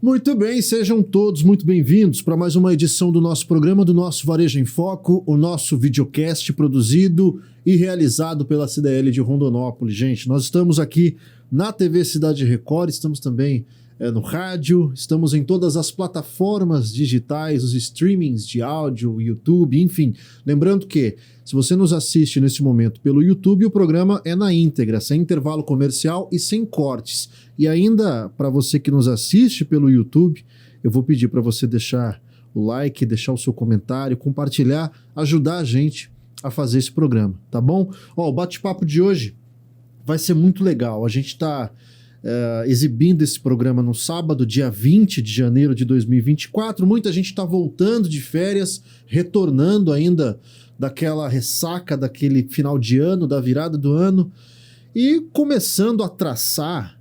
Muito bem, sejam todos muito bem-vindos para mais uma edição do nosso programa, do nosso Varejo em Foco, o nosso videocast produzido e realizado pela CDL de Rondonópolis. Gente, nós estamos aqui na TV Cidade Record, estamos também no rádio, estamos em todas as plataformas digitais, os streamings de áudio, YouTube, enfim. Lembrando que, se você nos assiste nesse momento pelo YouTube, o programa é na íntegra, sem intervalo comercial e sem cortes. E ainda, para você que nos assiste pelo YouTube, eu vou pedir para você deixar o like, deixar o seu comentário, compartilhar, ajudar a gente a fazer esse programa, tá bom? Ó, o bate-papo de hoje vai ser muito legal. A gente está exibindo esse programa no sábado, dia 20 de janeiro de 2024. Muita gente está voltando de férias, retornando ainda daquela ressaca, daquele final de ano, da virada do ano, e começando a traçar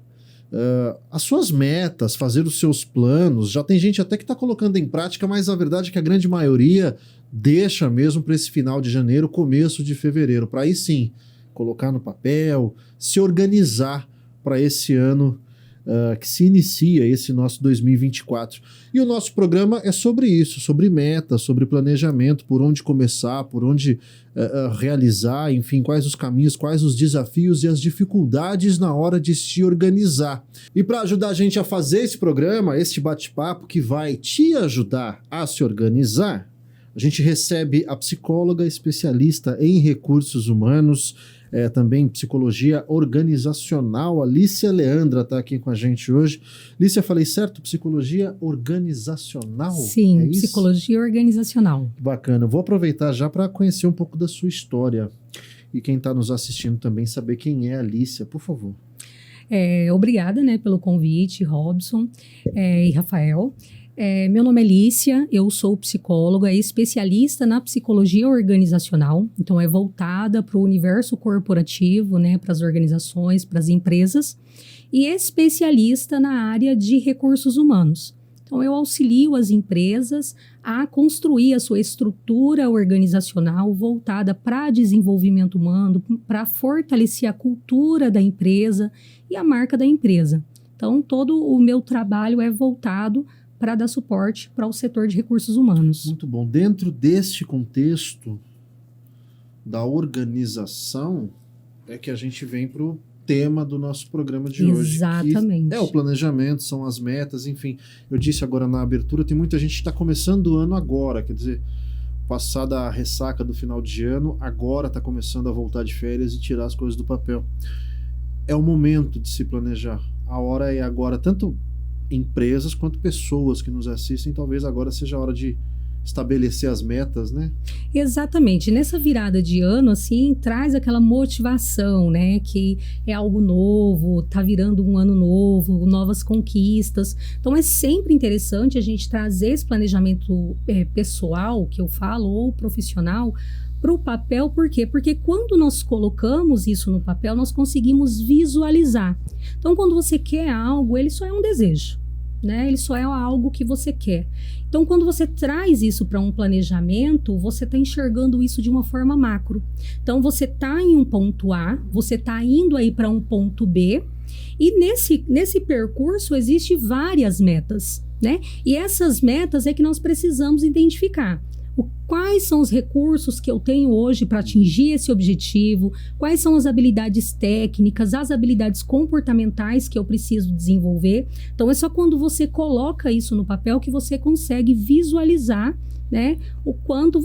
as suas metas, fazer os seus planos. Já tem gente até que está colocando em prática, mas a verdade é que a grande maioria deixa mesmo para esse final de janeiro, começo de fevereiro, para aí sim colocar no papel, se organizar para esse ano que se inicia, esse nosso 2024. E o nosso programa é sobre isso, sobre metas, sobre planejamento, por onde começar, por onde realizar, enfim, quais os caminhos, quais os desafios e as dificuldades na hora de se organizar. E para ajudar a gente a fazer esse programa, este bate-papo que vai te ajudar a se organizar, a gente recebe a psicóloga especialista em recursos humanos, também psicologia organizacional, Alicia Leandra está aqui com a gente hoje. Alicia, falei certo? Psicologia organizacional? Sim, psicologia organizacional. Bacana. Vou aproveitar já para conhecer um pouco da sua história e quem está nos assistindo também saber quem é a Alicia, por favor. Obrigada, pelo convite, Robson e Rafael. Meu nome é Lícia, eu sou psicóloga, especialista na psicologia organizacional, então é voltada para o universo corporativo, para as organizações, para as empresas, e especialista na área de recursos humanos. Então eu auxilio as empresas a construir a sua estrutura organizacional voltada para desenvolvimento humano, para fortalecer a cultura da empresa e a marca da empresa. Então todo o meu trabalho é voltado para dar suporte para o setor de recursos humanos. Muito bom. Dentro deste contexto da organização é que a gente vem para o tema do nosso programa de hoje. Exatamente. Que é o planejamento, são as metas, enfim. Eu disse agora na abertura, tem muita gente que está começando o ano agora, quer dizer, passada a ressaca do final de ano, agora está começando a voltar de férias e tirar as coisas do papel. É o momento de se planejar. A hora é agora, tanto empresas quanto pessoas que nos assistem, talvez agora seja a hora de estabelecer as metas, né? Exatamente. Nessa virada de ano, assim, traz aquela motivação, que é algo novo, tá virando um ano novo, novas conquistas. Então, é sempre interessante a gente trazer esse planejamento pessoal, que eu falo, ou profissional, para o papel. Por quê? Porque quando nós colocamos isso no papel, nós conseguimos visualizar. Então, quando você quer algo, ele só é um desejo, ele só é algo que você quer. Então, quando você traz isso para um planejamento, você está enxergando isso de uma forma macro. Então, você está em um ponto A, você está indo aí para um ponto B, e nesse percurso existem várias metas, E essas metas é que nós precisamos identificar. Quais são os recursos que eu tenho hoje para atingir esse objetivo, quais são as habilidades técnicas, as habilidades comportamentais que eu preciso desenvolver. Então, é só quando você coloca isso no papel que você consegue visualizar, o quanto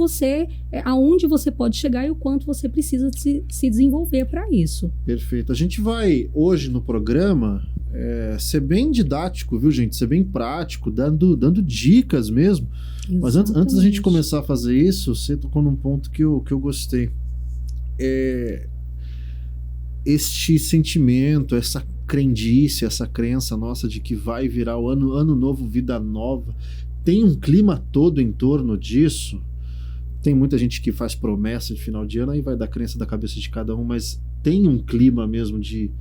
aonde você pode chegar e o quanto você precisa se desenvolver para isso. Perfeito. A gente vai hoje no programa ser bem didático, viu, gente? Ser bem prático, dando dicas mesmo. Exatamente. Mas antes da gente começar a fazer isso, você tocou num ponto que eu gostei. Este sentimento, essa crendice, essa crença nossa de que vai virar o ano novo, vida nova, tem um clima todo em torno disso. Tem muita gente que faz promessa de final de ano, aí vai da crença da cabeça de cada um, mas tem um clima mesmo de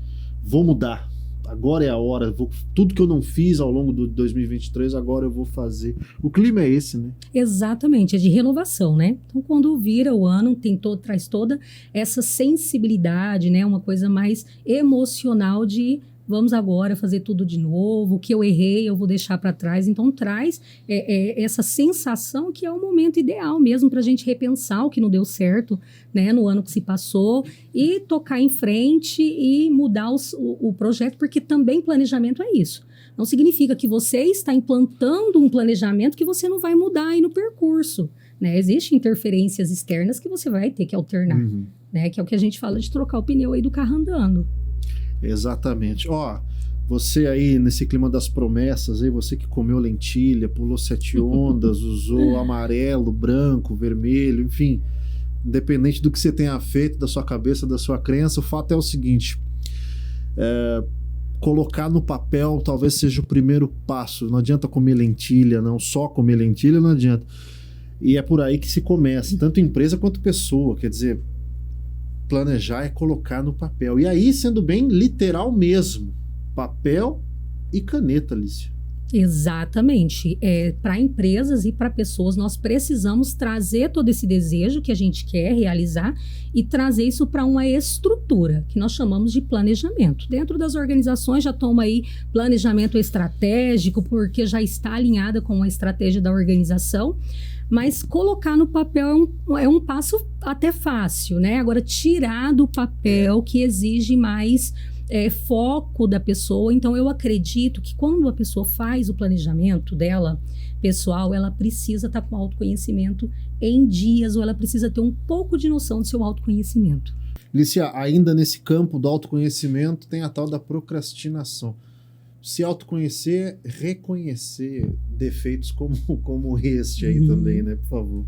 vou mudar, agora é a hora, tudo que eu não fiz ao longo do 2023, agora eu vou fazer. O clima é esse, né? Exatamente, é de renovação, Então, quando vira o ano, traz toda essa sensibilidade, uma coisa mais emocional de vamos agora fazer tudo de novo, o que eu errei eu vou deixar para trás. Então, traz essa sensação que é o momento ideal mesmo para a gente repensar o que não deu certo, né, no ano que se passou e tocar em frente e mudar o projeto, porque também planejamento é isso. Não significa que você está implantando um planejamento que você não vai mudar aí no percurso, né? Existem interferências externas que você vai ter que alternar, né? Que é o que a gente fala de trocar o pneu aí do carro andando. Exatamente. Você aí nesse clima das promessas, aí você que comeu lentilha, pulou 7 ondas, usou amarelo, branco, vermelho, enfim, independente do que você tenha feito, da sua cabeça, da sua crença, o fato é o seguinte: colocar no papel talvez seja o primeiro passo. Não adianta comer lentilha, não, só comer lentilha não adianta. E é por aí que se começa, tanto empresa quanto pessoa. Quer dizer, planejar é colocar no papel. E aí, sendo bem literal mesmo, papel e caneta, Lícia. Exatamente. Para empresas e para pessoas, nós precisamos trazer todo esse desejo que a gente quer realizar e trazer isso para uma estrutura, que nós chamamos de planejamento. Dentro das organizações já toma aí planejamento estratégico, porque já está alinhada com a estratégia da organização, mas colocar no papel é um passo até fácil, né? Agora, tirar do papel que exige mais foco da pessoa. Então, eu acredito que quando a pessoa faz o planejamento dela, pessoal, ela precisa estar com autoconhecimento em dias, ou ela precisa ter um pouco de noção do seu autoconhecimento. Lícia, ainda nesse campo do autoconhecimento, tem a tal da procrastinação. Se autoconhecer, reconhecer defeitos como este aí também, né? Por favor.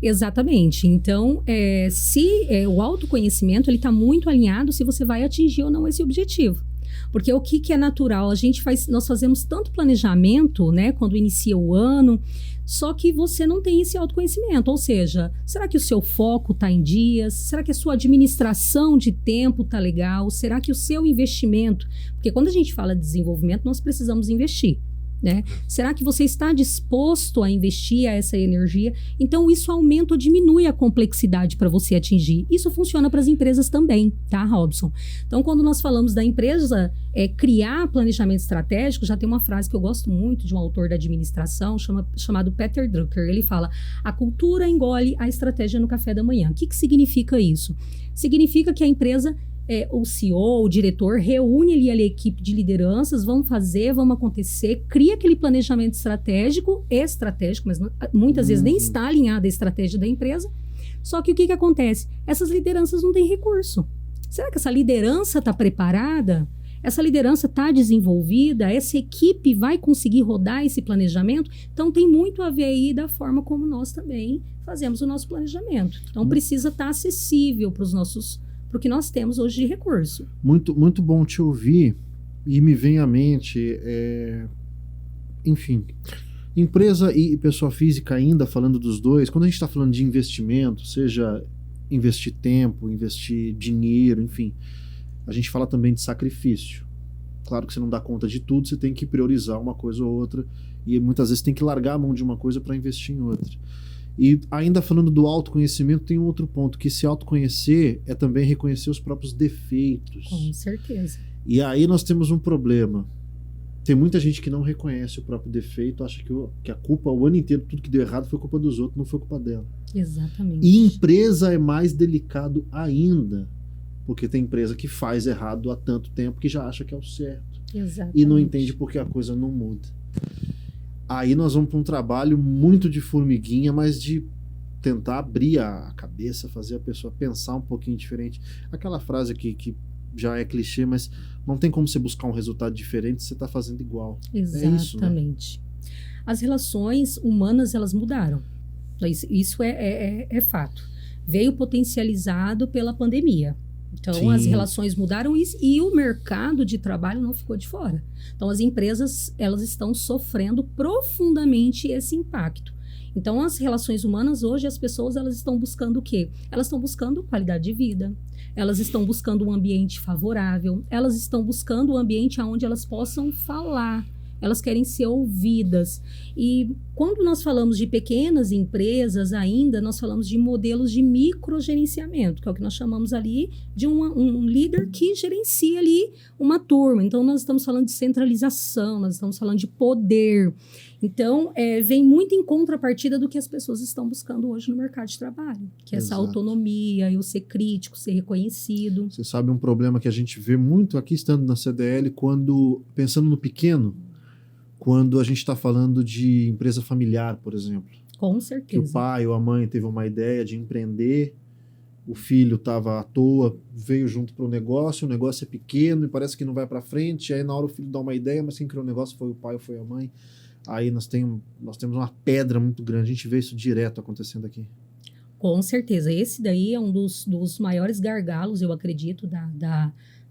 Exatamente. Então, o autoconhecimento, ele está muito alinhado se você vai atingir ou não esse objetivo. Porque o que é natural? Nós fazemos tanto planejamento, né? Quando inicia o ano, só que você não tem esse autoconhecimento. Ou seja, será que o seu foco está em dias? Será que a sua administração de tempo está legal? Será que o seu investimento... Porque quando a gente fala de desenvolvimento, nós precisamos investir, né? Será que você está disposto a investir essa energia? Então, isso aumenta ou diminui a complexidade para você atingir. Isso funciona para as empresas também, tá, Robson? Então, quando nós falamos da empresa criar planejamento estratégico, já tem uma frase que eu gosto muito de um autor da administração chamado Peter Drucker. Ele fala: a cultura engole a estratégia no café da manhã. O que significa isso? Significa que a empresa... o CEO, o diretor, reúne ali a equipe de lideranças, vamos acontecer, cria aquele planejamento estratégico, mas muitas vezes nem está alinhada a estratégia da empresa. Só que o que acontece? Essas lideranças não têm recurso. Será que essa liderança está preparada? Essa liderança está desenvolvida? Essa equipe vai conseguir rodar esse planejamento? Então, tem muito a ver aí da forma como nós também fazemos o nosso planejamento. Então, precisa estar acessível para o que nós temos hoje de recurso. Muito, muito bom te ouvir, e me vem à mente, enfim, empresa e pessoa física ainda, falando dos dois, quando a gente está falando de investimento, seja investir tempo, investir dinheiro, enfim, a gente fala também de sacrifício. Claro que você não dá conta de tudo, você tem que priorizar uma coisa ou outra, e muitas vezes tem que largar a mão de uma coisa para investir em outra. E ainda falando do autoconhecimento, tem um outro ponto, que se autoconhecer é também reconhecer os próprios defeitos. Com certeza. E aí nós temos um problema. Tem muita gente que não reconhece o próprio defeito, acha que a culpa, o ano inteiro, tudo que deu errado foi culpa dos outros, não foi culpa dela. Exatamente. E empresa é mais delicado ainda, porque tem empresa que faz errado há tanto tempo que já acha que é o certo. Exatamente. E não entende porque a coisa não muda. Aí nós vamos para um trabalho muito de formiguinha, mas de tentar abrir a cabeça, fazer a pessoa pensar um pouquinho diferente. Aquela frase que já é clichê, mas não tem como você buscar um resultado diferente se você está fazendo igual. Exatamente. É isso, né? As relações humanas, elas mudaram. Isso é fato. Veio potencializado pela pandemia. Então, sim, as relações mudaram e o mercado de trabalho não ficou de fora. Então, as empresas, elas estão sofrendo profundamente esse impacto. Então, as relações humanas, hoje, as pessoas, elas estão buscando o quê? Elas estão buscando qualidade de vida, elas estão buscando um ambiente favorável, elas estão buscando um ambiente onde elas possam falar. elas querem ser ouvidas. E quando nós falamos de pequenas empresas ainda, nós falamos de modelos de microgerenciamento, que é o que nós chamamos ali de um líder que gerencia ali uma turma. Então, nós estamos falando de centralização, nós estamos falando de poder. Então, vem muito em contrapartida do que as pessoas estão buscando hoje no mercado de trabalho, que é essa autonomia, eu ser crítico, ser reconhecido. Você sabe um problema que a gente vê muito aqui estando na CDL, pensando no pequeno, quando a gente está falando de empresa familiar, por exemplo. Com certeza. Que o pai ou a mãe teve uma ideia de empreender, o filho estava à toa, veio junto para o negócio é pequeno e parece que não vai para frente, aí na hora o filho dá uma ideia, mas quem criou o negócio foi o pai ou foi a mãe. Aí nós temos uma pedra muito grande, a gente vê isso direto acontecendo aqui. Com certeza, esse daí é um dos maiores gargalos, eu acredito,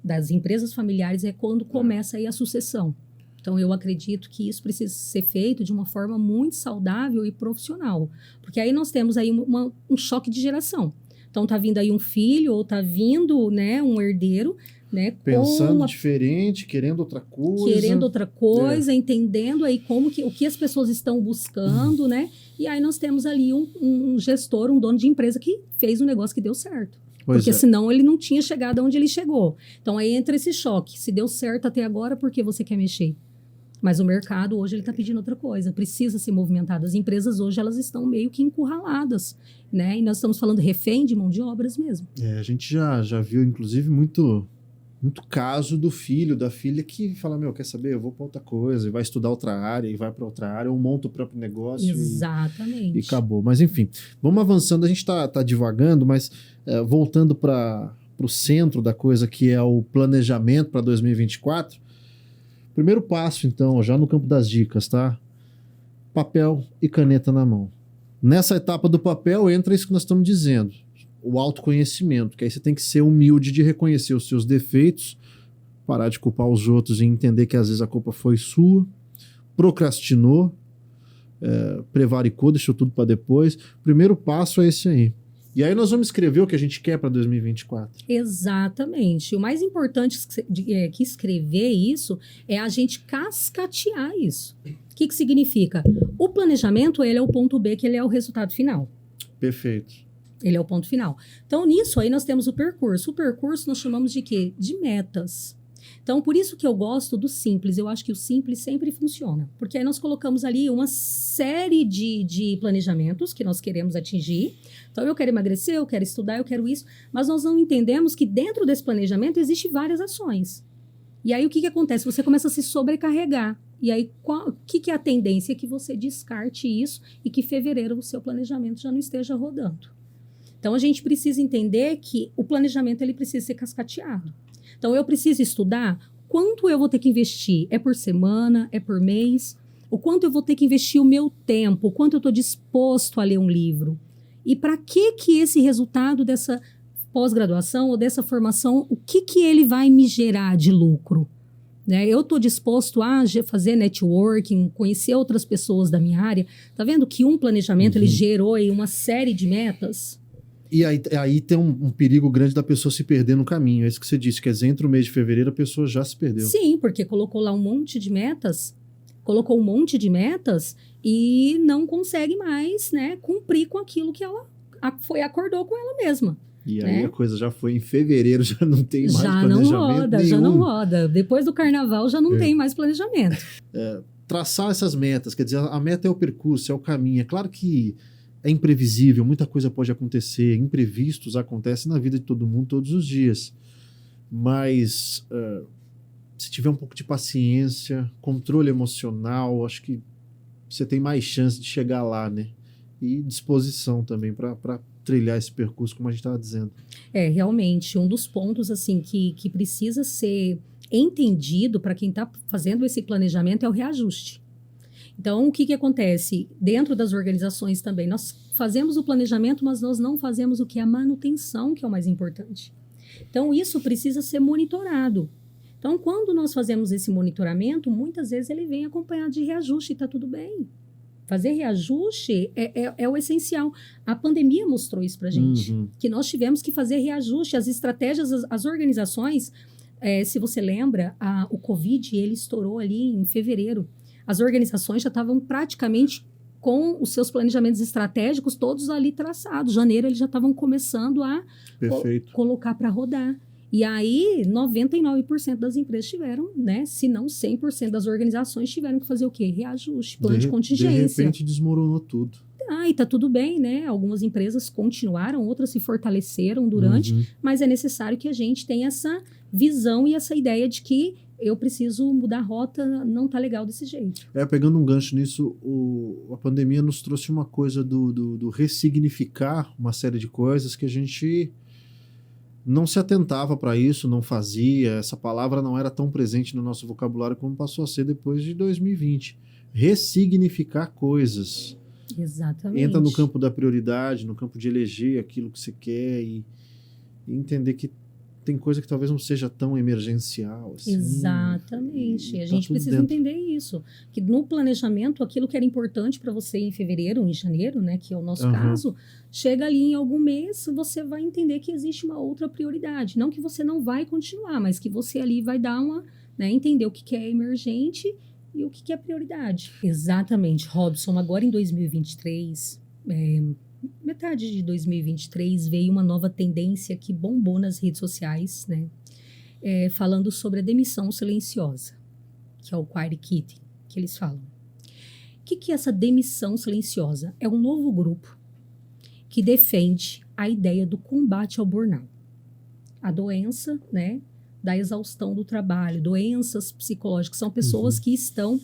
das empresas familiares, é quando começa aí a sucessão. Então, eu acredito que isso precisa ser feito de uma forma muito saudável e profissional, porque aí nós temos aí um choque de geração. Então, tá vindo aí um filho ou tá vindo, né, um herdeiro, né, pensando diferente, querendo outra coisa, entendendo aí o que as pessoas estão buscando, né? E aí nós temos ali um gestor, um dono de empresa que fez um negócio que deu certo. Porque senão ele não tinha chegado onde ele chegou. Então aí entra esse choque. Se deu certo até agora, por que você quer mexer? Mas o mercado hoje ele está pedindo outra coisa, precisa se movimentar. As empresas hoje elas estão meio que encurraladas, né? E nós estamos falando refém de mão de obras mesmo. A gente já viu, inclusive, muito caso do filho, da filha que fala, quer saber, eu vou para outra coisa, e vai estudar outra área, e vai para outra área, ou monta o próprio negócio. Exatamente. E acabou. Mas enfim, vamos avançando, a gente tá divagando, mas voltando para o centro da coisa, que é o planejamento para 2024, primeiro passo, então, já no campo das dicas, tá? Papel e caneta na mão. Nessa etapa do papel entra isso que nós estamos dizendo, o autoconhecimento, que aí você tem que ser humilde de reconhecer os seus defeitos, parar de culpar os outros e entender que às vezes a culpa foi sua, procrastinou, prevaricou, deixou tudo para depois. O primeiro passo é esse aí. E aí nós vamos escrever o que a gente quer para 2024. Exatamente. O mais importante que escrever isso é a gente cascatear isso. O que significa? O planejamento, ele é o ponto B, que ele é o resultado final. Perfeito. Ele é o ponto final. Então, nisso aí nós temos o percurso. O percurso nós chamamos de quê? De metas. Então, por isso que eu gosto do simples. Eu acho que o simples sempre funciona. Porque aí nós colocamos ali uma série de planejamentos que nós queremos atingir. Então, eu quero emagrecer, eu quero estudar, eu quero isso. Mas nós não entendemos que dentro desse planejamento existem várias ações. E aí, o que acontece? Você começa a se sobrecarregar. E aí, o que é a tendência? É que você descarte isso e que em fevereiro o seu planejamento já não esteja rodando. Então, a gente precisa entender que o planejamento ele precisa ser cascateado. Então, eu preciso estudar quanto eu vou ter que investir. É por semana? É por mês? O quanto eu vou ter que investir o meu tempo? O quanto eu estou disposto a ler um livro? E para que esse resultado dessa pós-graduação ou dessa formação, o que ele vai me gerar de lucro? Né? Eu estou disposto a fazer networking, conhecer outras pessoas da minha área. Tá vendo que um planejamento ele gerou aí uma série de metas? E aí tem um perigo grande da pessoa se perder no caminho. É isso que você disse, quer dizer, entre o mês de fevereiro a pessoa já se perdeu. Sim, porque colocou lá um monte de metas, e não consegue mais, né, cumprir com aquilo que ela acordou com ela mesma. E aí a coisa já foi em fevereiro, já não tem mais Já não roda. Depois do carnaval já não tem mais planejamento. Traçar essas metas, quer dizer, a meta é o percurso, é o caminho. É claro que é imprevisível, muita coisa pode acontecer, imprevistos acontecem na vida de todo mundo todos os dias. Mas se tiver um pouco de paciência, controle emocional, acho que você tem mais chance de chegar lá, né? E disposição também para trilhar esse percurso, como a gente estava dizendo. Realmente, um dos pontos assim que precisa ser entendido para quem está fazendo esse planejamento é o reajuste. Então, o que acontece? Dentro das organizações também, nós fazemos o planejamento, mas nós não fazemos o que é a manutenção, que é o mais importante. Então, isso precisa ser monitorado. Então, quando nós fazemos esse monitoramento, muitas vezes ele vem acompanhado de reajuste e está tudo bem. Fazer reajuste é o essencial. A pandemia mostrou isso para a gente, que nós tivemos que fazer reajuste. As estratégias, as organizações, se você lembra, o Covid ele estourou ali em fevereiro. as organizações já estavam praticamente com os seus planejamentos estratégicos todos ali traçados. Janeiro eles já estavam começando a colocar para rodar. E aí, 99% das empresas tiveram, né? Se não 100% das organizações tiveram que fazer o quê? Reajuste, plano de contingência. De repente desmoronou tudo. E tá tudo bem, né? Algumas empresas continuaram, outras se fortaleceram durante, mas é necessário que a gente tenha essa visão e essa ideia de que eu preciso mudar a rota, não tá legal desse jeito. Pegando um gancho nisso, a pandemia nos trouxe uma coisa do ressignificar uma série de coisas que a gente não se atentava para isso, não fazia, essa palavra não era tão presente no nosso vocabulário como passou a ser depois de 2020. Ressignificar coisas. Exatamente. Entra no campo da prioridade, no campo de eleger aquilo que você quer e entender que tem coisa que talvez não seja tão emergencial assim. Exatamente. A gente precisa entender isso. Que no planejamento, aquilo que era importante para você em fevereiro, em janeiro, né, que é o nosso caso, chega ali em algum mês, você vai entender que existe uma outra prioridade. Não que você não vai continuar, mas que você ali vai dar uma, né, entender o que é emergente e o que é prioridade. Exatamente, Robson. Agora em 2023, metade de 2023, veio uma nova tendência que bombou nas redes sociais, né? Falando sobre a demissão silenciosa, que é o quiet quitting, que eles falam. O que é essa demissão silenciosa? É um novo grupo que defende a ideia do combate ao burnout. A doença, né, da exaustão do trabalho, doenças psicológicas, são pessoas que estão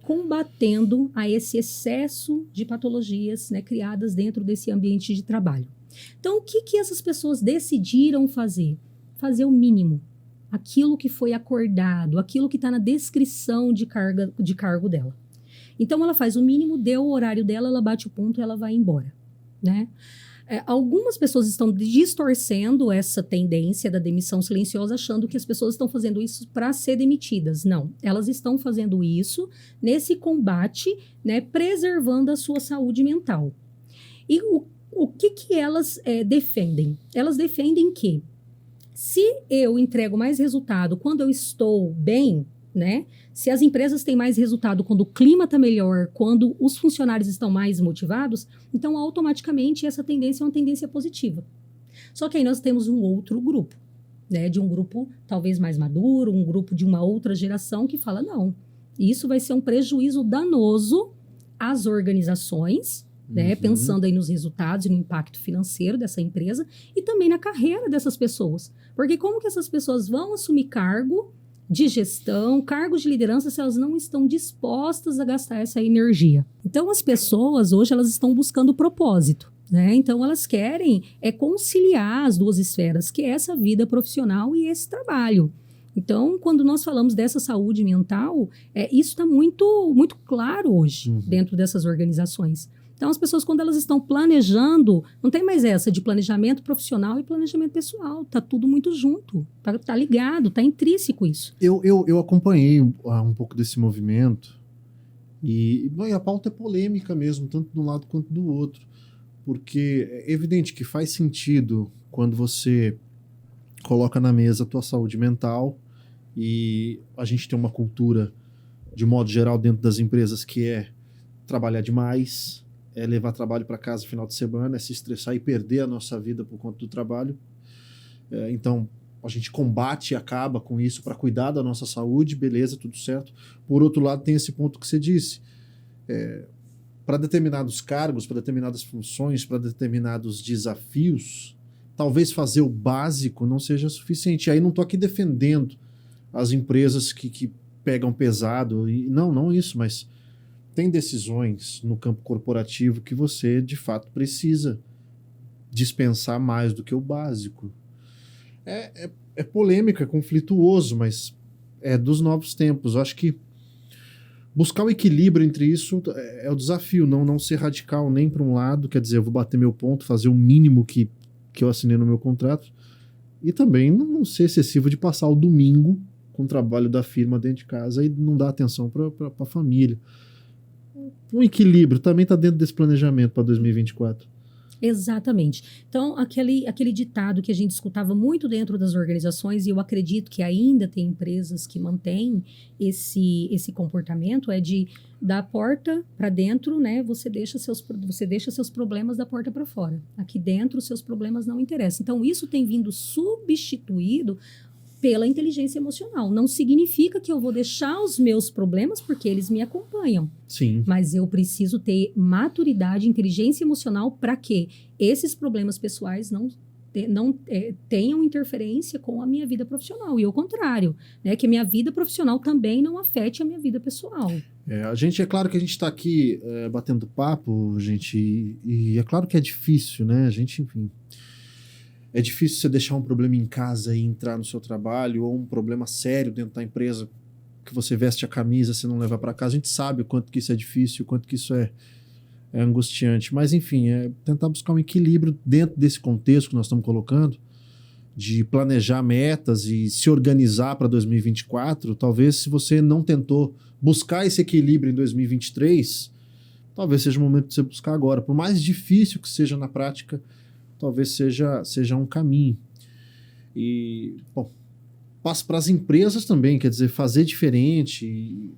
combatendo a esse excesso de patologias, né, criadas dentro desse ambiente de trabalho. Então, o que essas pessoas decidiram fazer? Fazer o mínimo, aquilo que foi acordado, aquilo que está na descrição de cargo dela. Então, ela faz o mínimo, deu o horário dela, ela bate o ponto e ela vai embora, né? Algumas pessoas estão distorcendo essa tendência da demissão silenciosa, achando que as pessoas estão fazendo isso para ser demitidas. Não, elas estão fazendo isso nesse combate, né, preservando a sua saúde mental. E o que elas defendem? Elas defendem que se eu entrego mais resultado quando eu estou bem, né? Se as empresas têm mais resultado quando o clima está melhor, quando os funcionários estão mais motivados, então automaticamente essa tendência é uma tendência positiva. Só que aí nós temos um outro grupo, né? De um grupo talvez mais maduro, um grupo de uma outra geração que fala, não, isso vai ser um prejuízo danoso às organizações, né? Pensando aí nos resultados e no impacto financeiro dessa empresa e também na carreira dessas pessoas. Porque como que essas pessoas vão assumir cargo de gestão, cargos de liderança, se elas não estão dispostas a gastar essa energia? Então, as pessoas hoje, elas estão buscando propósito, né? Então, elas querem conciliar as duas esferas, que é essa vida profissional e esse trabalho. Então, quando nós falamos dessa saúde mental, isso está muito, muito claro hoje dentro dessas organizações. Então, as pessoas, quando elas estão planejando, não tem mais essa de planejamento profissional e planejamento pessoal. Tá tudo muito junto, tá ligado, tá intrínseco isso. Eu acompanhei um pouco desse movimento e a pauta é polêmica mesmo, tanto de um lado quanto do outro. Porque é evidente que faz sentido quando você coloca na mesa a tua saúde mental e a gente tem uma cultura, de modo geral, dentro das empresas que é trabalhar demais, é levar trabalho para casa no final de semana, é se estressar e perder a nossa vida por conta do trabalho. Então, a gente combate e acaba com isso para cuidar da nossa saúde, beleza, tudo certo. Por outro lado, tem esse ponto que você disse. Para determinados cargos, para determinadas funções, para determinados desafios, talvez fazer o básico não seja suficiente. Aí não estou aqui defendendo as empresas que pegam pesado. E não isso, mas tem decisões no campo corporativo que você, de fato, precisa dispensar mais do que o básico. É polêmico, é conflituoso, mas é dos novos tempos. Eu acho que buscar o equilíbrio entre isso é o desafio, não ser radical nem para um lado, quer dizer, eu vou bater meu ponto, fazer o mínimo que eu assinei no meu contrato, e também não ser excessivo de passar o domingo com o trabalho da firma dentro de casa e não dar atenção para a família. Um equilíbrio também está dentro desse planejamento para 2024. Exatamente. Então, aquele ditado que a gente escutava muito dentro das organizações, e eu acredito que ainda tem empresas que mantêm esse comportamento, é de da porta para dentro, né? Você deixa seus problemas da porta para fora. Aqui dentro, os seus problemas não interessam. Então, isso tem vindo substituído pela inteligência emocional. Não significa que eu vou deixar os meus problemas porque eles me acompanham. Sim. Mas eu preciso ter maturidade, inteligência emocional para que esses problemas pessoais não tenham interferência com a minha vida profissional. E o contrário, né? Que a minha vida profissional também não afete a minha vida pessoal. É claro que a gente está aqui batendo papo, gente, e é claro que é difícil, né? A gente, enfim... É difícil você deixar um problema em casa e entrar no seu trabalho, ou um problema sério dentro da empresa que você veste a camisa, você não leva para casa. A gente sabe o quanto que isso é difícil, o quanto que isso é angustiante. Mas, enfim, é tentar buscar um equilíbrio dentro desse contexto que nós estamos colocando, de planejar metas e se organizar para 2024. Talvez, se você não tentou buscar esse equilíbrio em 2023, talvez seja o momento de você buscar agora. Por mais difícil que seja na prática, talvez seja um caminho. E, bom, passa para as empresas também, quer dizer, fazer diferente.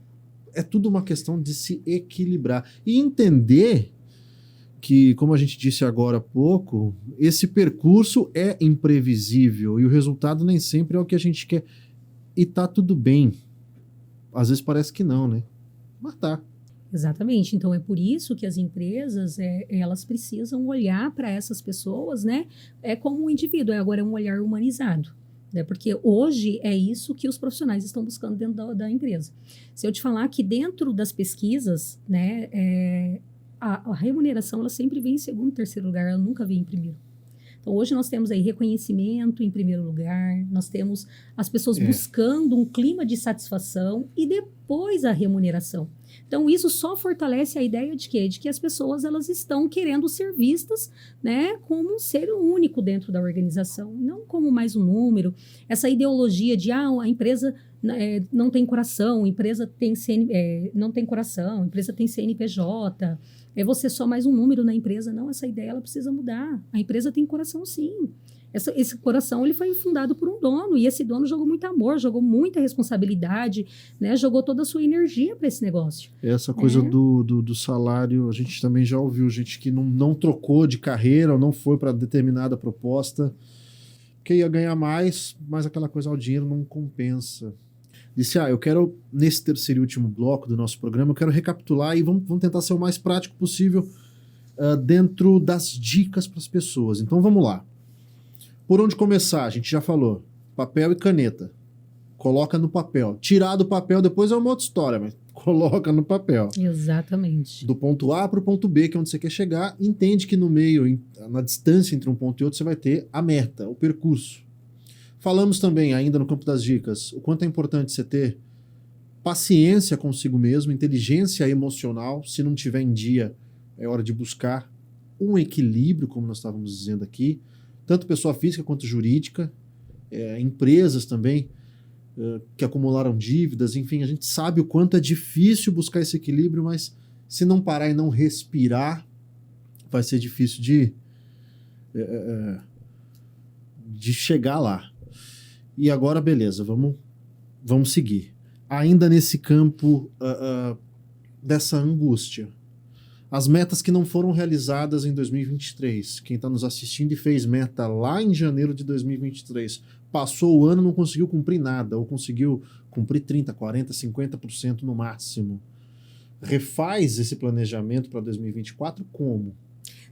É tudo uma questão de se equilibrar. E entender que, como a gente disse agora há pouco, esse percurso é imprevisível e o resultado nem sempre é o que a gente quer. E tá tudo bem. Às vezes parece que não, né? Mas tá. Exatamente. Então, é por isso que as empresas, elas precisam olhar para essas pessoas, né? É como um indivíduo, agora é um olhar humanizado. Né? Porque hoje é isso que os profissionais estão buscando dentro da empresa. Se eu te falar que dentro das pesquisas, né, a remuneração, ela sempre vem em segundo, terceiro lugar, ela nunca vem em primeiro. Então, hoje nós temos aí reconhecimento em primeiro lugar, nós temos as pessoas buscando um clima de satisfação e depois a remuneração. Então, isso só fortalece a ideia de quê? De que as pessoas elas estão querendo ser vistas, né, como um ser único dentro da organização, não como mais um número. Essa ideologia de a empresa não tem coração, a empresa tem não tem coração, a empresa tem CNPJ, é você só mais um número na empresa. Não, essa ideia ela precisa mudar. A empresa tem coração, sim. Esse coração ele foi fundado por um dono, e esse dono jogou muito amor, jogou muita responsabilidade, né? Jogou toda a sua energia para esse negócio. Essa coisa do salário, a gente também já ouviu gente que não trocou de carreira ou não foi para determinada proposta, que ia ganhar mais, mas aquela coisa, o dinheiro não compensa. Disse, eu quero, nesse terceiro e último bloco do nosso programa, eu quero recapitular e vamos tentar ser o mais prático possível dentro das dicas para as pessoas. Então vamos lá. Por onde começar? A gente já falou. Papel e caneta. Coloca no papel. Tirar do papel depois é uma outra história, mas coloca no papel. Exatamente. Do ponto A para o ponto B, que é onde você quer chegar, entende que no meio, na distância entre um ponto e outro, você vai ter a meta, o percurso. Falamos também, ainda no campo das dicas, o quanto é importante você ter paciência consigo mesmo, inteligência emocional. Se não tiver em dia, é hora de buscar um equilíbrio, como nós estávamos dizendo aqui, tanto pessoa física quanto jurídica, empresas também que acumularam dívidas, enfim, a gente sabe o quanto é difícil buscar esse equilíbrio, mas se não parar e não respirar, vai ser difícil de chegar lá. E agora, beleza, vamos seguir. Ainda nesse campo dessa angústia. As metas que não foram realizadas em 2023. Quem está nos assistindo e fez meta lá em janeiro de 2023, passou o ano e não conseguiu cumprir nada, ou conseguiu cumprir 30%, 40%, 50% no máximo. Refaz esse planejamento para 2024 como?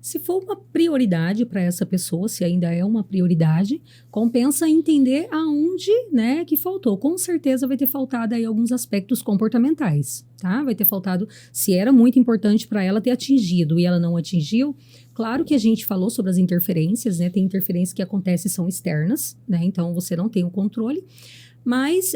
Se for uma prioridade para essa pessoa, se ainda é uma prioridade, compensa entender aonde, né, que faltou. Com certeza vai ter faltado aí alguns aspectos comportamentais, tá? Vai ter faltado, se era muito importante para ela ter atingido e ela não atingiu. Claro que a gente falou sobre as interferências, né? Tem interferências que acontecem e são externas, né? Então você não tem o controle. Mas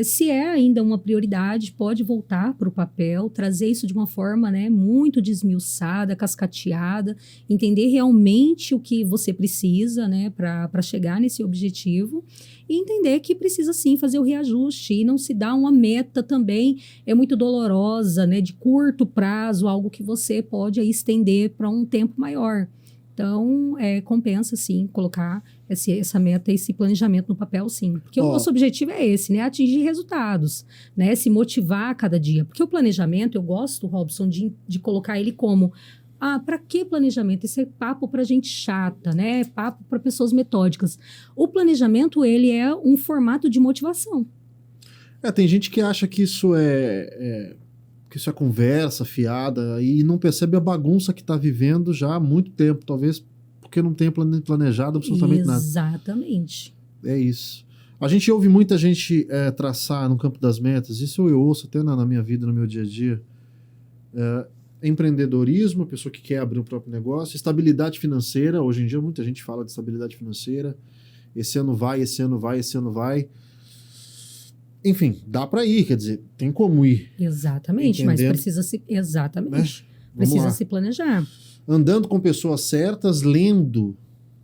se é ainda uma prioridade, pode voltar para o papel, trazer isso de uma forma, né, muito desmiuçada, cascateada, entender realmente o que você precisa, né, para chegar nesse objetivo, e entender que precisa sim fazer o reajuste e não se dá uma meta também muito dolorosa, né, de curto prazo, algo que você pode aí estender para um tempo maior. Então, compensa, sim, colocar essa meta, esse planejamento no papel, sim. Porque o nosso objetivo é esse, né? Atingir resultados, né? Se motivar a cada dia. Porque o planejamento, eu gosto, Robson, de colocar ele como... para que planejamento? Esse é papo para gente chata, né? Papo para pessoas metódicas. O planejamento, ele é um formato de motivação. Tem gente que acha que isso é conversa fiada e não percebe a bagunça que está vivendo já há muito tempo, talvez porque não tenha planejado absolutamente nada. Exatamente. É isso. A gente ouve muita gente traçar no campo das metas, isso eu ouço até na minha vida, no meu dia a dia. Empreendedorismo, a pessoa que quer abrir o próprio negócio, estabilidade financeira, hoje em dia muita gente fala de estabilidade financeira, esse ano vai, esse ano vai, esse ano vai. Enfim, dá para ir, quer dizer, tem como ir. Exatamente, mas precisa se... Exatamente. Né? Precisa se planejar. Andando com pessoas certas, lendo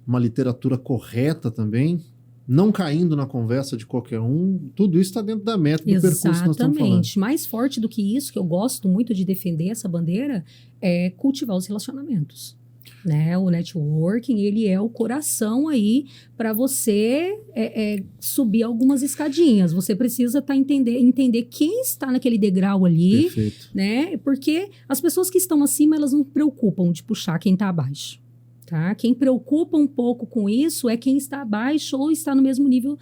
uma literatura correta também, não caindo na conversa de qualquer um, tudo isso está dentro da meta, do percurso que nós estamos falando. Exatamente. Mais forte do que isso, que eu gosto muito de defender essa bandeira, é cultivar os relacionamentos. Né? O networking, ele é o coração aí para você subir algumas escadinhas. Você precisa entender quem está naquele degrau ali. Perfeito. Né? Porque as pessoas que estão acima, elas não se preocupam de puxar quem está abaixo. Tá? Quem preocupa um pouco com isso é quem está abaixo ou está no mesmo nível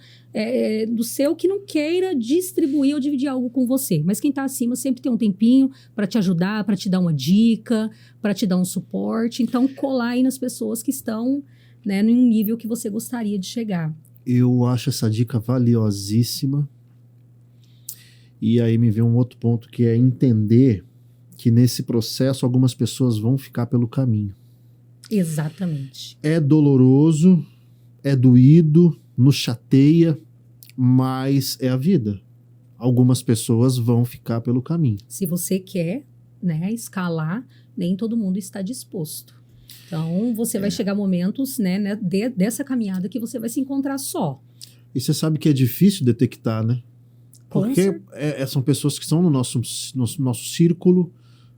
do seu, que não queira distribuir ou dividir algo com você. Mas quem está acima sempre tem um tempinho para te ajudar, para te dar uma dica, para te dar um suporte. Então, colar aí nas pessoas que estão, né, em um nível que você gostaria de chegar. Eu acho essa dica valiosíssima. E aí me vem um outro ponto, que é entender que nesse processo algumas pessoas vão ficar pelo caminho. Exatamente. É doloroso, é doído, nos chateia, mas é a vida. Algumas pessoas vão ficar pelo caminho. Se você quer, né, escalar, nem todo mundo está disposto. Então, você vai chegar momentos, né, dessa caminhada que você vai se encontrar só. E você sabe que é difícil detectar, né? Porque são pessoas que estão no nosso círculo,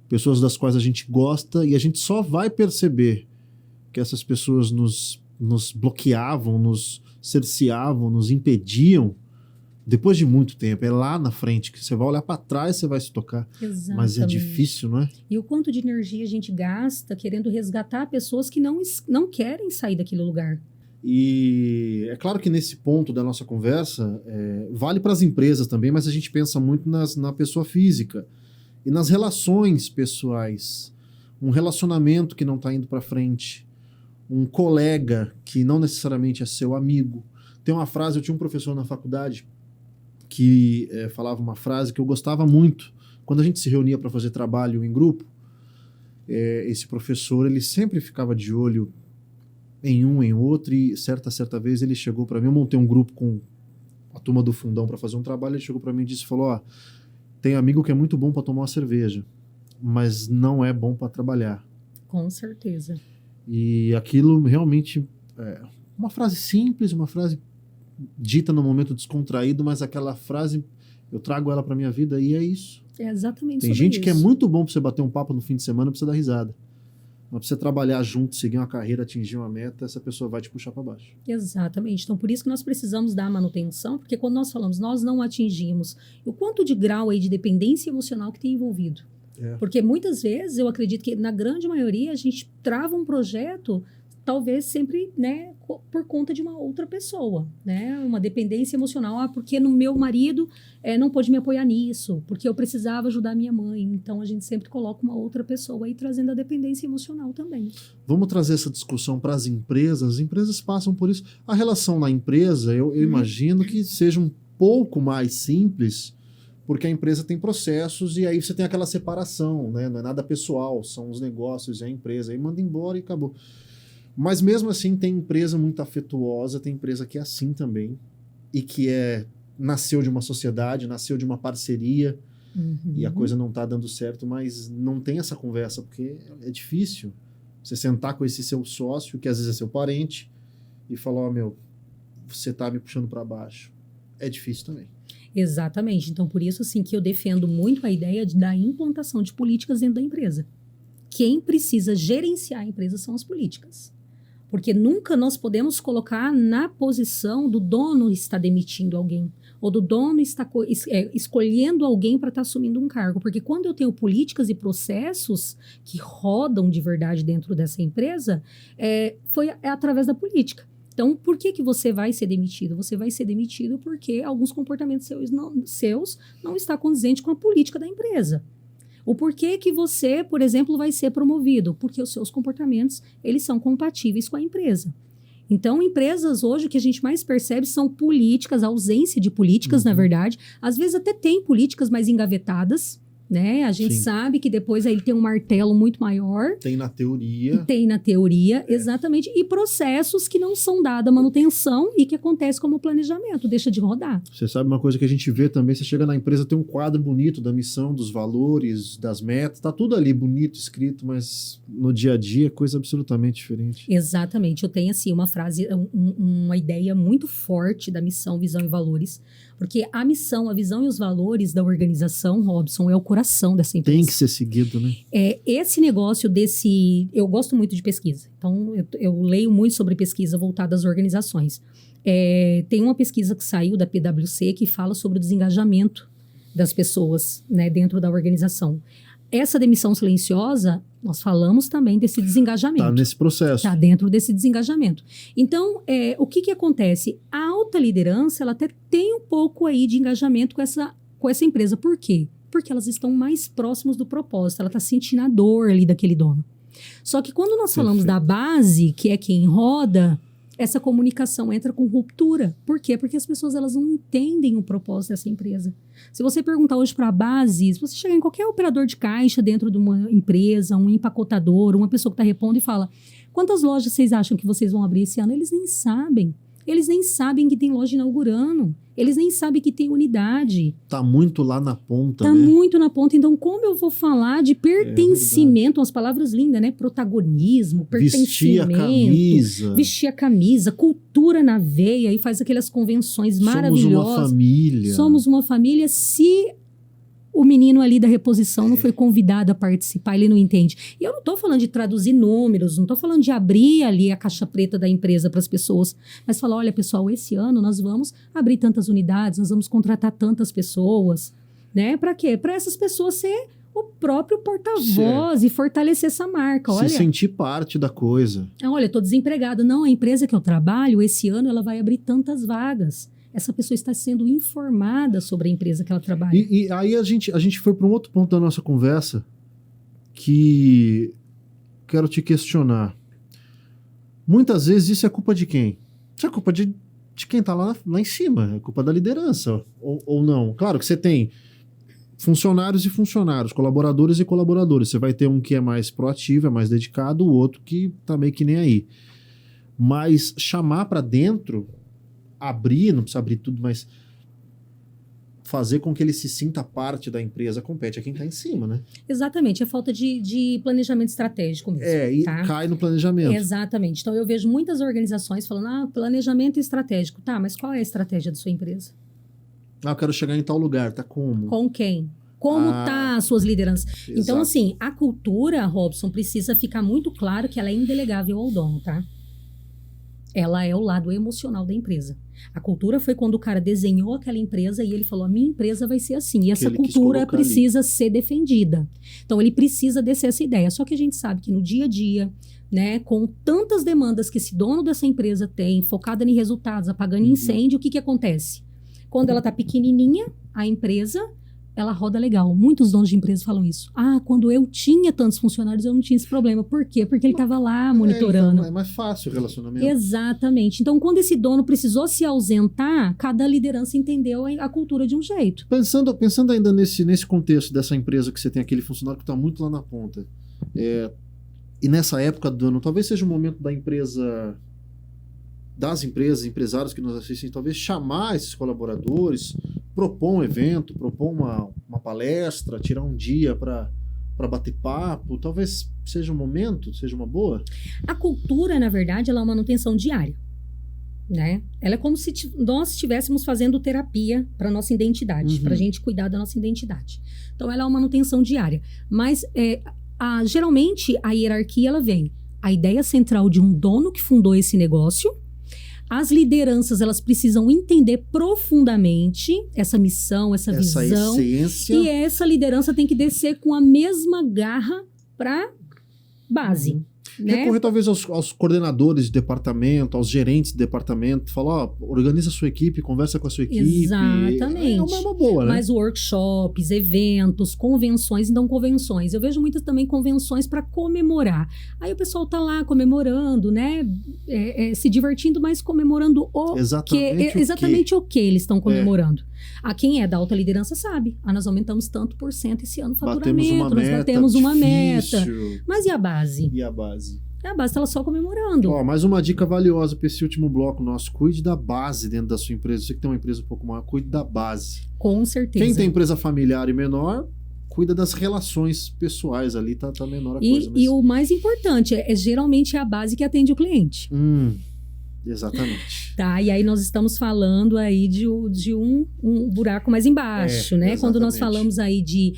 pessoas das quais a gente gosta, e a gente só vai perceber que essas pessoas nos bloqueavam, nos cerceavam, nos impediam depois de muito tempo. É lá na frente que você vai olhar para trás, você vai se tocar. Exatamente. Mas é difícil, não é? E o quanto de energia a gente gasta querendo resgatar pessoas que não querem sair daquele lugar. E é claro que nesse ponto da nossa conversa vale para as empresas também, mas a gente pensa muito na pessoa física e nas relações pessoais. Um relacionamento que não está indo para frente, um colega que não necessariamente é seu amigo. Tem uma frase, eu tinha um professor na faculdade que falava uma frase que eu gostava muito. Quando a gente se reunia para fazer trabalho em grupo, esse professor ele sempre ficava de olho em um, em outro, e certa vez ele chegou para mim, eu montei um grupo com a turma do fundão para fazer um trabalho, ele chegou para mim e falou, tem amigo que é muito bom para tomar uma cerveja, mas não é bom para trabalhar. Com certeza. E aquilo realmente uma frase simples, uma frase dita no momento descontraído, mas aquela frase, eu trago ela para minha vida e é isso. É exatamente. Tem gente que é muito bom para você bater um papo no fim de semana, para você dar risada. Mas para você trabalhar junto, seguir uma carreira, atingir uma meta, essa pessoa vai te puxar para baixo. Exatamente. Então, por isso que nós precisamos dar manutenção, porque quando nós falamos, nós não atingimos, o quanto de grau aí de dependência emocional que tem envolvido. Porque muitas vezes, eu acredito que na grande maioria, a gente trava um projeto, talvez sempre, né, por conta de uma outra pessoa, né? Uma dependência emocional, porque no meu marido não pôde me apoiar nisso, porque eu precisava ajudar a minha mãe. Então, a gente sempre coloca uma outra pessoa aí, trazendo a dependência emocional também. Vamos trazer essa discussão para as empresas passam por isso. A relação na empresa, eu imagino que seja um pouco mais simples, porque a empresa tem processos e aí você tem aquela separação, né? Não é nada pessoal, são os negócios e a empresa. Aí manda embora e acabou. Mas mesmo assim tem empresa muito afetuosa, tem empresa que é assim também, e que nasceu de uma sociedade, nasceu de uma parceria, e a coisa não está dando certo, mas não tem essa conversa, porque é difícil você sentar com esse seu sócio, que às vezes é seu parente, e falar, você está me puxando para baixo. É difícil também. Exatamente. Então, por isso, assim, que eu defendo muito a ideia da implantação de políticas dentro da empresa. Quem precisa gerenciar a empresa são as políticas. Porque nunca nós podemos colocar na posição do dono estar demitindo alguém, ou do dono estar escolhendo alguém para estar assumindo um cargo. Porque quando eu tenho políticas e processos que rodam de verdade dentro dessa empresa, é através da política. Então, por que você vai ser demitido? Você vai ser demitido porque alguns comportamentos seus não estão condizentes com a política da empresa. O porquê que você, por exemplo, vai ser promovido? Porque os seus comportamentos, eles são compatíveis com a empresa. Então, empresas hoje, o que a gente mais percebe são políticas, a ausência de políticas, na verdade. Às vezes até tem políticas mais engavetadas, né? A gente sabe que depois aí tem um martelo muito maior. Tem na teoria. Tem na teoria, exatamente. E processos que não são dados manutenção e que acontece como planejamento, deixa de rodar. Você sabe uma coisa que a gente vê também, você chega na empresa, tem um quadro bonito da missão, dos valores, das metas, tá tudo ali bonito, escrito, mas no dia a dia é coisa absolutamente diferente. Exatamente. Eu tenho, assim, uma frase, uma ideia muito forte da missão, visão e valores, porque a missão, a visão e os valores da organização, Robson, é o coração dessa empresa. Tem que ser seguido, né? Esse negócio eu gosto muito de pesquisa, então eu leio muito sobre pesquisa voltada às organizações. Tem uma pesquisa que saiu da PwC que fala sobre o desengajamento das pessoas, né, dentro da organização. Essa demissão silenciosa, nós falamos também desse desengajamento. Está nesse processo. Está dentro desse desengajamento. Então, o que acontece? A alta liderança, ela até tem um pouco aí de engajamento com essa empresa. Por quê? Porque elas estão mais próximas do propósito. Ela está sentindo a dor ali daquele dono. Só que quando nós falamos da base, que é quem roda, essa comunicação entra com ruptura. Por quê? Porque as pessoas elas não entendem o propósito dessa empresa. Se você perguntar hoje para a base, se você chegar em qualquer operador de caixa dentro de uma empresa, um empacotador, uma pessoa que está repondo e fala, quantas lojas vocês acham que vocês vão abrir esse ano? Eles nem sabem. Eles nem sabem que tem loja inaugurando. Eles nem sabem que tem unidade. Tá muito lá na ponta, né? Tá muito na ponta. Então, como eu vou falar de pertencimento, umas palavras lindas, né? Protagonismo, pertencimento. Vestir a camisa, cultura na veia, e faz aquelas convenções maravilhosas. Somos uma família. Somos uma família. Se o menino ali da reposição não foi convidado a participar, ele não entende. E eu não estou falando de traduzir números, não estou falando de abrir ali a caixa preta da empresa para as pessoas, mas falar, olha, pessoal, esse ano nós vamos abrir tantas unidades, nós vamos contratar tantas pessoas, né? Para quê? Para essas pessoas ser o próprio porta-voz e fortalecer essa marca. Olha, se sentir parte da coisa. Olha, estou desempregado. Não, a empresa que eu trabalho, esse ano ela vai abrir tantas vagas. Essa pessoa está sendo informada sobre a empresa que ela trabalha. E aí a gente foi para um outro ponto da nossa conversa que quero te questionar. Muitas vezes isso é culpa de quem? Isso é culpa de quem está lá em cima. É culpa da liderança. Ou não. Claro que você tem funcionários e funcionários, colaboradores e colaboradores. Você vai ter um que é mais proativo, é mais dedicado, o outro que tá meio que nem aí. Mas chamar para dentro... abrir, não precisa abrir tudo, mas fazer com que ele se sinta parte da empresa, compete a quem está em cima, né? Exatamente, é falta de planejamento estratégico mesmo. E cai no planejamento. Exatamente, então eu vejo muitas organizações falando, planejamento estratégico. Tá, mas qual é a estratégia da sua empresa? Eu quero chegar em tal lugar, tá como? Com quem? Como tá as suas lideranças? Exato. Então, assim, a cultura, Robson, precisa ficar muito claro que ela é indelegável ao dono, tá? Ela é o lado emocional da empresa. A cultura foi quando o cara desenhou aquela empresa e ele falou, a minha empresa vai ser assim. E essa cultura precisa ser defendida. Então, ele precisa descer essa ideia. Só que a gente sabe que no dia a dia, né, com tantas demandas que esse dono dessa empresa tem, focada em resultados, apagando incêndio, o que acontece? Quando ela tá pequenininha, a empresa... ela roda legal. Muitos donos de empresas falam isso. Quando eu tinha tantos funcionários, eu não tinha esse problema. Por quê? Porque ele estava lá monitorando. É mais fácil o relacionamento. Exatamente. Então, quando esse dono precisou se ausentar, cada liderança entendeu a cultura de um jeito. Pensando ainda nesse contexto dessa empresa que você tem aquele funcionário que está muito lá na ponta. E nessa época do ano, talvez seja o momento das empresas, empresários que nos assistem, talvez chamar esses colaboradores, propor um evento, propor uma palestra, tirar um dia para bater papo, talvez seja um momento, seja uma boa? A cultura, na verdade, ela é uma manutenção diária, né? Ela é como se nós estivéssemos fazendo terapia para nossa identidade, para a gente cuidar da nossa identidade. Então, ela é uma manutenção diária. Mas, geralmente, a hierarquia, ela vem a ideia central de um dono que fundou esse negócio. As lideranças, elas precisam entender profundamente essa missão, essa visão. Essência. E essa liderança tem que descer com a mesma garra para base. Né? Recorrer talvez aos coordenadores de departamento, aos gerentes de departamento, falar, ó, organiza a sua equipe, conversa com a sua equipe. Exatamente. É uma boa, né? Mas workshops, eventos, convenções, então convenções. Eu vejo muitas também convenções para comemorar. Aí o pessoal tá lá comemorando, né? Se divertindo, mas comemorando exatamente o que eles estão comemorando. A quem é da alta liderança sabe. Nós aumentamos tanto por cento esse ano o faturamento. Nós batemos uma meta. Mas e a base? E a base? A base tá lá só comemorando. Ó, mais uma dica valiosa para esse último bloco nosso. Cuide da base dentro da sua empresa. Você que tem uma empresa um pouco maior, cuide da base. Com certeza. Quem tem empresa familiar e menor, cuida das relações pessoais ali, tá menor a coisa. E o mais importante geralmente é a base que atende o cliente. Exatamente. Tá, e aí nós estamos falando aí de um buraco mais embaixo, né? Exatamente. Quando nós falamos aí de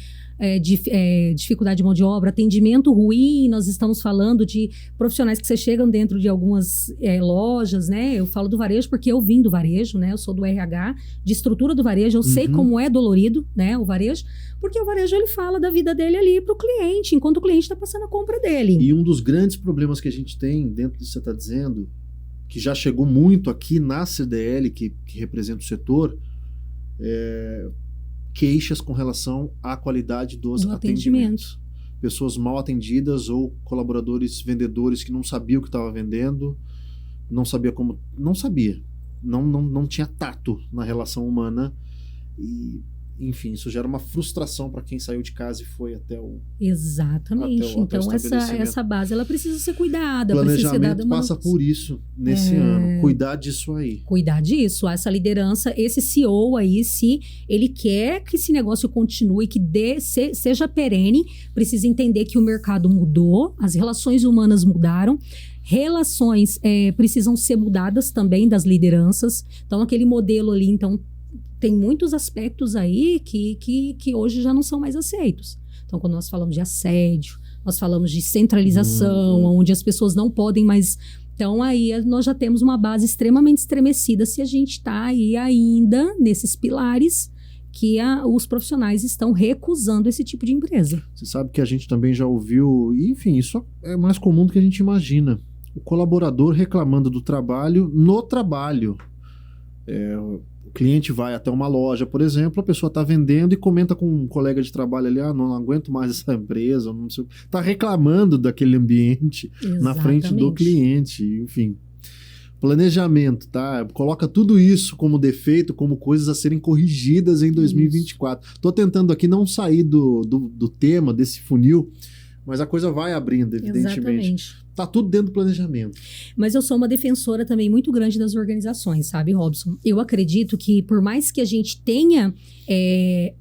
dificuldade de mão de obra, atendimento ruim, nós estamos falando de profissionais que você chegam dentro de algumas lojas, né? Eu falo do varejo porque eu vim do varejo, né? Eu sou do RH, de estrutura do varejo, eu sei como é dolorido, né? O varejo, porque o varejo ele fala da vida dele ali para o cliente, enquanto o cliente está passando a compra dele. E um dos grandes problemas que a gente tem dentro disso que você está dizendo, que já chegou muito aqui na CDL, que representa o setor, queixas com relação à qualidade dos atendimentos. Pessoas mal atendidas ou colaboradores, vendedores que não sabiam o que estava vendendo, não sabia como... Não sabia. Não tinha tato na relação humana. E, enfim, isso gera uma frustração para quem saiu de casa e foi até o... Exatamente. Então, essa base, ela precisa ser cuidada. Planejamento passa por isso nesse ano. Cuidar disso aí. Cuidar disso. Essa liderança, esse CEO aí, se ele quer que esse negócio continue, que seja perene, precisa entender que o mercado mudou, as relações humanas mudaram, relações precisam ser mudadas também das lideranças. Então, aquele modelo ali, então, tem muitos aspectos aí que hoje já não são mais aceitos. Então, quando nós falamos de assédio, nós falamos de centralização, onde as pessoas não podem mais... Então, aí nós já temos uma base extremamente estremecida se a gente está aí ainda nesses pilares que os profissionais estão recusando esse tipo de empresa. Você sabe que a gente também já ouviu... Enfim, isso é mais comum do que a gente imagina. O colaborador reclamando do trabalho no trabalho. O cliente vai até uma loja, por exemplo, a pessoa está vendendo e comenta com um colega de trabalho ali, não aguento mais essa empresa, não sei, está reclamando daquele ambiente na frente do cliente, enfim. Planejamento, tá? Coloca tudo isso como defeito, como coisas a serem corrigidas em 2024. Estou tentando aqui não sair do tema, desse funil, mas a coisa vai abrindo, evidentemente. Exatamente. Tá tudo dentro do planejamento. Mas eu sou uma defensora também muito grande das organizações, sabe, Robson? Eu acredito que por mais que a gente tenha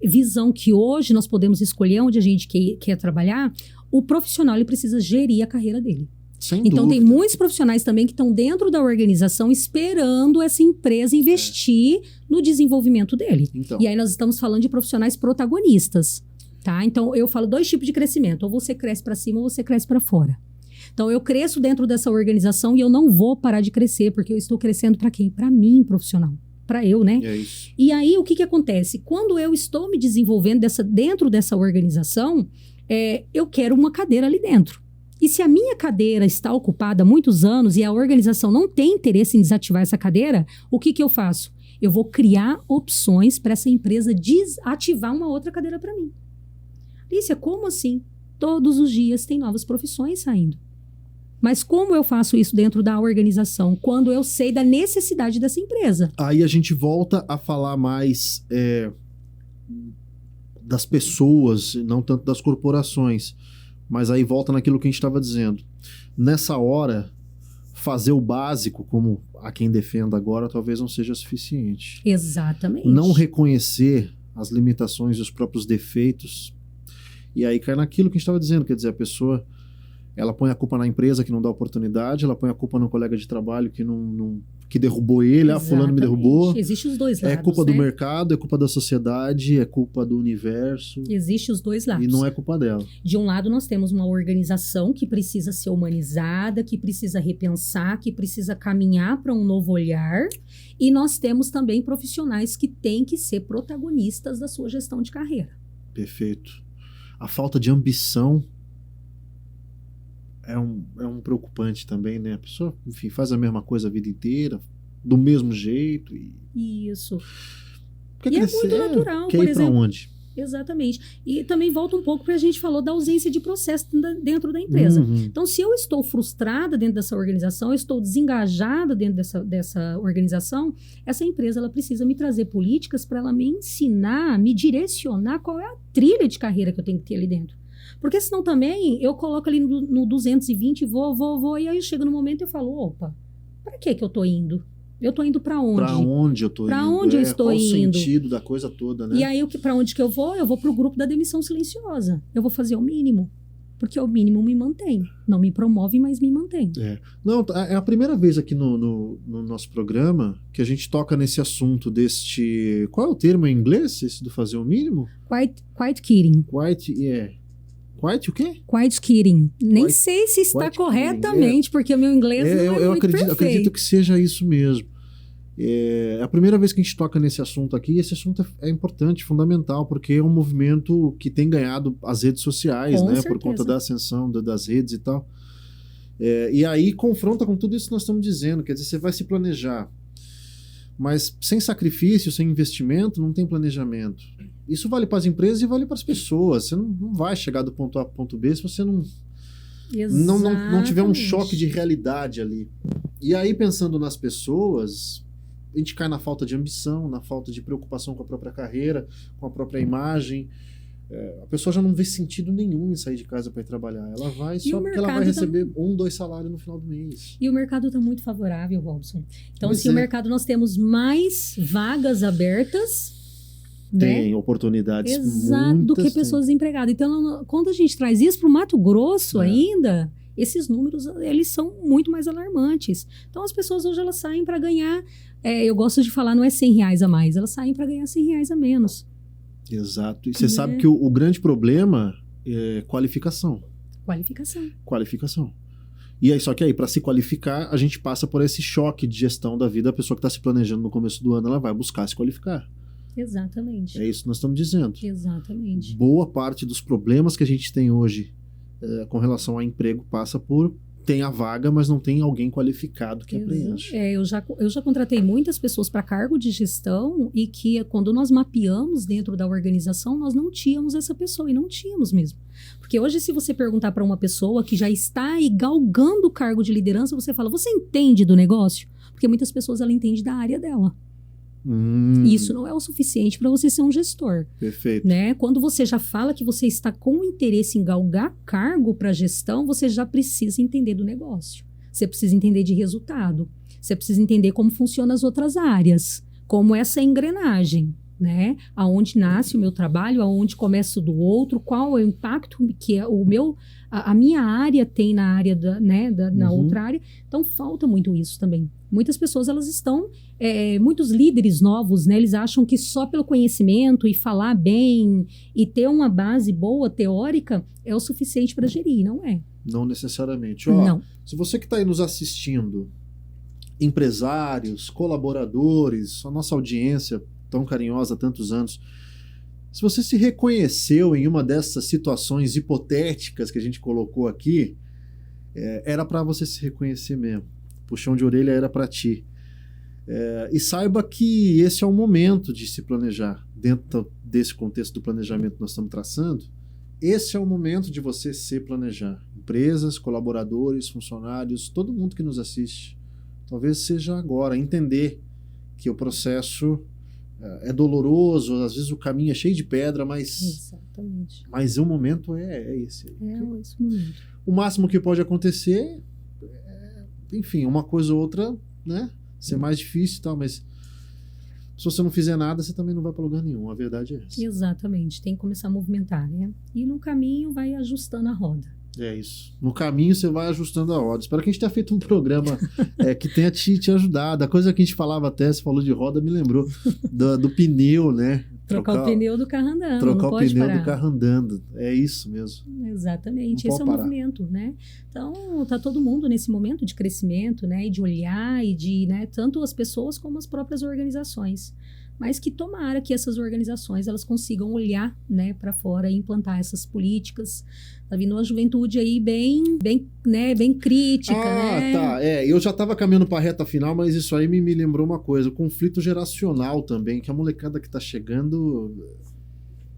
visão que hoje nós podemos escolher onde a gente quer trabalhar, o profissional ele precisa gerir a carreira dele. Sem então dúvida. Tem muitos profissionais também que estão dentro da organização esperando essa empresa investir no desenvolvimento dele. Então. E aí nós estamos falando de profissionais protagonistas. Tá? Então, eu falo 2 tipos de crescimento. Ou você cresce para cima ou você cresce para fora. Então, eu cresço dentro dessa organização e eu não vou parar de crescer, porque eu estou crescendo para quem? Para mim, profissional. Para eu, né? É isso. E aí, o que acontece? Quando eu estou me desenvolvendo dentro dessa organização, eu quero uma cadeira ali dentro. E se a minha cadeira está ocupada há muitos anos e a organização não tem interesse em desativar essa cadeira, o que eu faço? Eu vou criar opções para essa empresa desativar uma outra cadeira para mim. Lícia, como assim? Todos os dias tem novas profissões saindo. Mas como eu faço isso dentro da organização? Quando eu sei da necessidade dessa empresa. Aí a gente volta a falar mais das pessoas, não tanto das corporações. Mas aí volta naquilo que a gente estava dizendo. Nessa hora, fazer o básico, como a quem defenda agora, talvez não seja suficiente. Exatamente. Não reconhecer as limitações e os próprios defeitos. E aí cai naquilo que a gente estava dizendo, quer dizer, a pessoa ela põe a culpa na empresa que não dá oportunidade, ela põe a culpa no colega de trabalho que derrubou ele, fulano me derrubou. Existem os dois lados, é culpa do né? mercado, é culpa da sociedade, é culpa do universo. Existem os dois lados. E não é culpa dela. De um lado, nós temos uma organização que precisa ser humanizada, que precisa repensar, que precisa caminhar para um novo olhar. E nós temos também profissionais que têm que ser protagonistas da sua gestão de carreira. Perfeito. A falta de ambição é um preocupante também, né? A pessoa, enfim, faz a mesma coisa a vida inteira, do mesmo jeito. Isso. Quer E é crescer, muito natural, quer por ir pra exemplo. onde? Exatamente. E também volta um pouco para a gente falou da ausência de processo dentro da empresa. Uhum. Então, se eu estou frustrada dentro dessa organização, eu estou desengajada dentro dessa organização, essa empresa ela precisa me trazer políticas para ela me ensinar, me direcionar qual é a trilha de carreira que eu tenho que ter ali dentro. Porque senão também eu coloco ali no 220, vou, e aí chega no momento e eu falo, opa, para que eu tô indo? Eu tô indo para onde? Para onde eu tô indo? Para onde eu estou indo? Qual o sentido da coisa toda, né? E aí, para onde que eu vou? Eu vou pro grupo da demissão silenciosa. Eu vou fazer o mínimo. Porque o mínimo me mantém. Não me promove, mas me mantém. Não, é a primeira vez aqui no nosso programa que a gente toca nesse assunto deste... Qual é o termo em inglês, esse do fazer o mínimo? Quiet quitting. Quiet o quê? Quiet quitting. Nem Quiet- sei se está quiet corretamente, porque o meu inglês não é eu muito acredito perfeito. que seja isso mesmo. É a primeira vez que a gente toca nesse assunto aqui, esse assunto é importante, fundamental, porque é um movimento que tem ganhado as redes sociais, Com né? certeza. Por conta da ascensão das redes e tal. E aí confronta com tudo isso que nós estamos dizendo, quer dizer, você vai se planejar, mas sem sacrifício, sem investimento, não tem planejamento. Isso vale para as empresas e vale para as pessoas. Você não vai chegar do ponto A para o ponto B se você não tiver um choque de realidade ali. E aí, pensando nas pessoas, a gente cai na falta de ambição, na falta de preocupação com a própria carreira, com a própria imagem. A pessoa já não vê sentido nenhum em sair de casa para ir trabalhar. Ela vai só porque ela vai receber 2 salários no final do mês. E o mercado está muito favorável, Robson. Então, Pois se o mercado nós temos mais vagas abertas, Tem né? oportunidades Exato, do que muitas, pessoas desempregadas. Então, quando a gente traz isso para o Mato Grosso É. ainda, esses números eles são muito mais alarmantes. Então, as pessoas hoje elas saem para ganhar, eu gosto de falar, não é R$100 a mais, elas saem para ganhar R$100 a menos. Exato. E você sabe que o grande problema é qualificação. Qualificação. E aí, só que aí, para se qualificar, a gente passa por esse choque de gestão da vida. A pessoa que está se planejando no começo do ano, ela vai buscar se qualificar. Exatamente. É isso que nós estamos dizendo. Exatamente. Boa parte dos problemas que a gente tem hoje com relação a emprego passa por tem a vaga, mas não tem alguém qualificado que a preenche. Eu já contratei muitas pessoas para cargo de gestão e que quando nós mapeamos dentro da organização, nós não tínhamos essa pessoa, e não tínhamos mesmo. Porque hoje, se você perguntar para uma pessoa que já está aí galgando o cargo de liderança, você fala, você entende do negócio? Porque muitas pessoas ela entende da área dela. Isso não é o suficiente para você ser um gestor. Perfeito. Né? Quando você já fala que você está com interesse em galgar cargo para gestão, você já precisa entender do negócio. Você precisa entender de resultado. Você precisa entender como funcionam as outras áreas, como essa engrenagem, né? Aonde nasce o meu trabalho, aonde começa o do outro, qual é o impacto que a minha área tem na área na outra área. Então falta muito isso também. Muitas pessoas elas estão, muitos líderes novos, né? Eles acham que só pelo conhecimento e falar bem e ter uma base boa teórica é o suficiente para gerir, não é? Não necessariamente. Não. Se você que está aí nos assistindo, empresários, colaboradores, a nossa audiência tão carinhosa há tantos anos, se você se reconheceu em uma dessas situações hipotéticas que a gente colocou aqui, era para você se reconhecer mesmo. Puxão de orelha era para ti. E saiba que esse é o momento de se planejar. Dentro desse contexto do planejamento que nós estamos traçando, esse é o momento de você se planejar. Empresas, colaboradores, funcionários, todo mundo que nos assiste. Talvez seja agora entender que o processo é doloroso, às vezes o caminho é cheio de pedra, mas o momento é esse. Esse momento. O máximo que pode acontecer enfim, uma coisa ou outra, né? Ser mais difícil e tal, mas se você não fizer nada, você também não vai para lugar nenhum. A verdade é essa. Exatamente. Tem que começar a movimentar, né? E no caminho vai ajustando a roda. É isso. No caminho você vai ajustando a roda. Espero que a gente tenha feito um programa que tenha te ajudado. A coisa que a gente falava até, você falou de roda, me lembrou do pneu, né? Trocar o pneu do carro andando. Trocar não o pode pneu parar. do carro andando. É isso mesmo. Exatamente. Não Esse é o pode parar. movimento, né? Então, tá todo mundo nesse momento de crescimento, né? E de olhar e de, né? Tanto as pessoas como as próprias organizações. Mas que tomara que essas organizações elas consigam olhar, né, para fora e implantar essas políticas. Tá vindo uma juventude aí bem crítica, né? Tá. Eu já tava caminhando pra reta final, mas isso aí me lembrou uma coisa. O conflito geracional também, que a molecada que tá chegando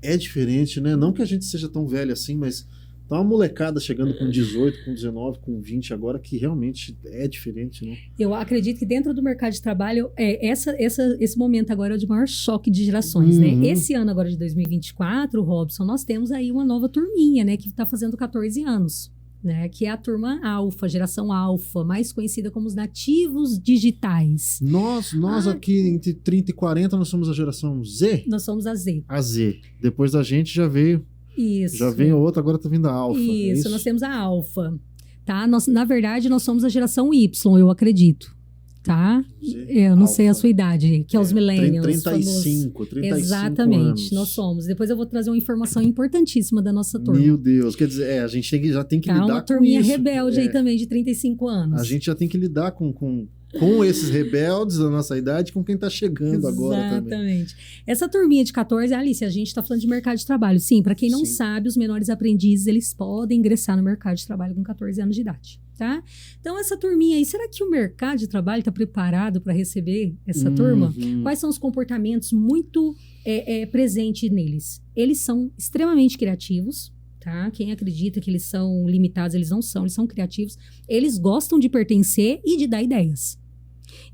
é diferente, né? Não que a gente seja tão velho assim, mas tá uma molecada chegando com 18, com 19, com 20 agora, que realmente é diferente, né? Eu acredito que dentro do mercado de trabalho, esse momento agora é o de maior choque de gerações, né? Esse ano agora de 2024, Robson, nós temos aí uma nova turminha, né? Que está fazendo 14 anos, né? Que é a turma Alfa, geração Alfa, mais conhecida como os nativos digitais. Nós aqui entre 30 e 40, nós somos a geração Z? Nós somos a Z. A Z. Depois da gente já veio... Isso. Já vem outra, agora tá vindo a Alfa. Isso, nós temos a Alfa, tá? Na verdade, nós somos a geração Y, eu acredito, tá? Eu não sei a sua idade, que é os millennials. 35 Exatamente, anos. nós somos. Depois eu vou trazer uma informação importantíssima da nossa turma. Meu Deus, quer dizer, a gente já tem que lidar com isso. Uma turminha rebelde aí também, de 35 anos. A gente já tem que lidar com esses rebeldes da nossa idade, com quem tá chegando agora também. Exatamente. Essa turminha de 14, Alice, a gente tá falando de mercado de trabalho. Sim, para quem não sabe, os menores aprendizes, eles podem ingressar no mercado de trabalho com 14 anos de idade, tá? Então, essa turminha aí, será que o mercado de trabalho está preparado para receber essa turma? Quais são os comportamentos muito presentes neles? Eles são extremamente criativos, tá? Quem acredita que eles são limitados, eles não são, eles são criativos. Eles gostam de pertencer e de dar ideias.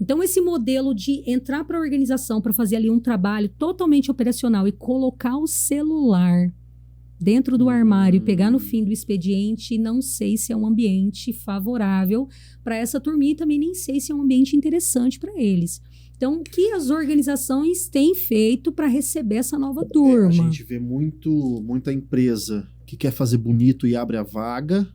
Então, esse modelo de entrar para a organização para fazer ali um trabalho totalmente operacional e colocar o celular dentro do armário e pegar no fim do expediente, não sei se é um ambiente favorável para essa turminha e também nem sei se é um ambiente interessante para eles. Então, o que as organizações têm feito para receber essa nova turma? A gente vê muita empresa que quer fazer bonito e abre a vaga,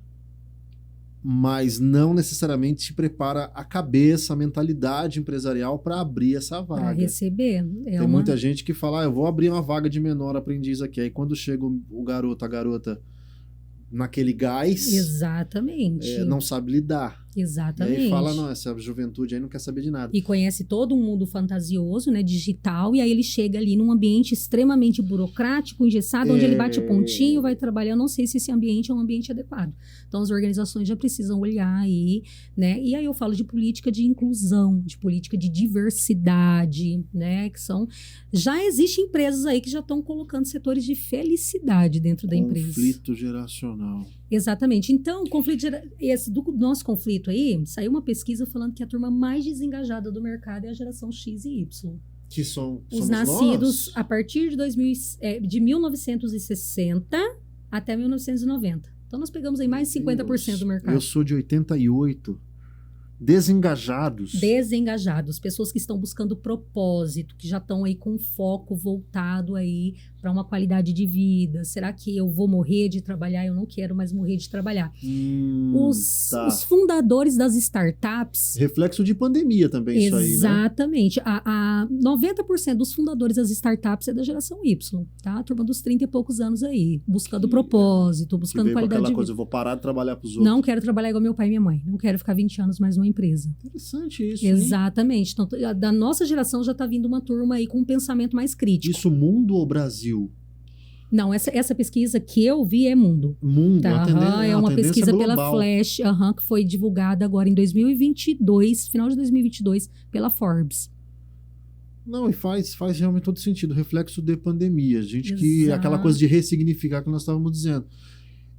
mas não necessariamente se prepara a cabeça, a mentalidade empresarial para abrir essa vaga. Para receber. Tem muita gente que fala, eu vou abrir uma vaga de menor aprendiz aqui. Aí quando chega o garoto, a garota naquele gás, exatamente, não sabe lidar. Exatamente. E aí fala, não, essa juventude aí não quer saber de nada. E conhece todo um mundo fantasioso, né, digital, e aí ele chega ali num ambiente extremamente burocrático, engessado, onde ele bate o pontinho, vai trabalhar. Eu não sei se esse ambiente é um ambiente adequado. Então, as organizações já precisam olhar aí, né, e aí eu falo de política de inclusão, de política de diversidade, né, que são... Já existem empresas aí que já estão colocando setores de felicidade dentro da empresa. Conflito geracional. Exatamente. Então, do nosso conflito aí, saiu uma pesquisa falando que a turma mais desengajada do mercado é a geração X e Y. Que são os nascidos a partir de 1960 até 1990. Então, nós pegamos aí mais de 50% do mercado. Eu sou de 88. Desengajados. Pessoas que estão buscando propósito, que já estão aí com foco voltado aí para uma qualidade de vida. Será que eu vou morrer de trabalhar? Eu não quero mais morrer de trabalhar. Os fundadores das startups... Reflexo de pandemia também, isso aí, né? Exatamente. 90% dos fundadores das startups é da geração Y, tá? A turma dos 30 e poucos anos aí, buscando propósito, buscando qualidade de vida. Coisa, eu vou parar de trabalhar para os outros. Não quero trabalhar igual meu pai e minha mãe. Não quero ficar 20 anos mais numa empresa. Interessante isso, exatamente. Então, da nossa geração já está vindo uma turma aí com um pensamento mais crítico. Isso mundo ou Brasil? Não, essa pesquisa que eu vi é mundo. Tá? É uma pesquisa pela Flash, que foi divulgada agora em 2022, final de 2022, pela Forbes. Não, e faz realmente todo sentido. Reflexo de pandemia. Que aquela coisa de ressignificar que nós estávamos dizendo.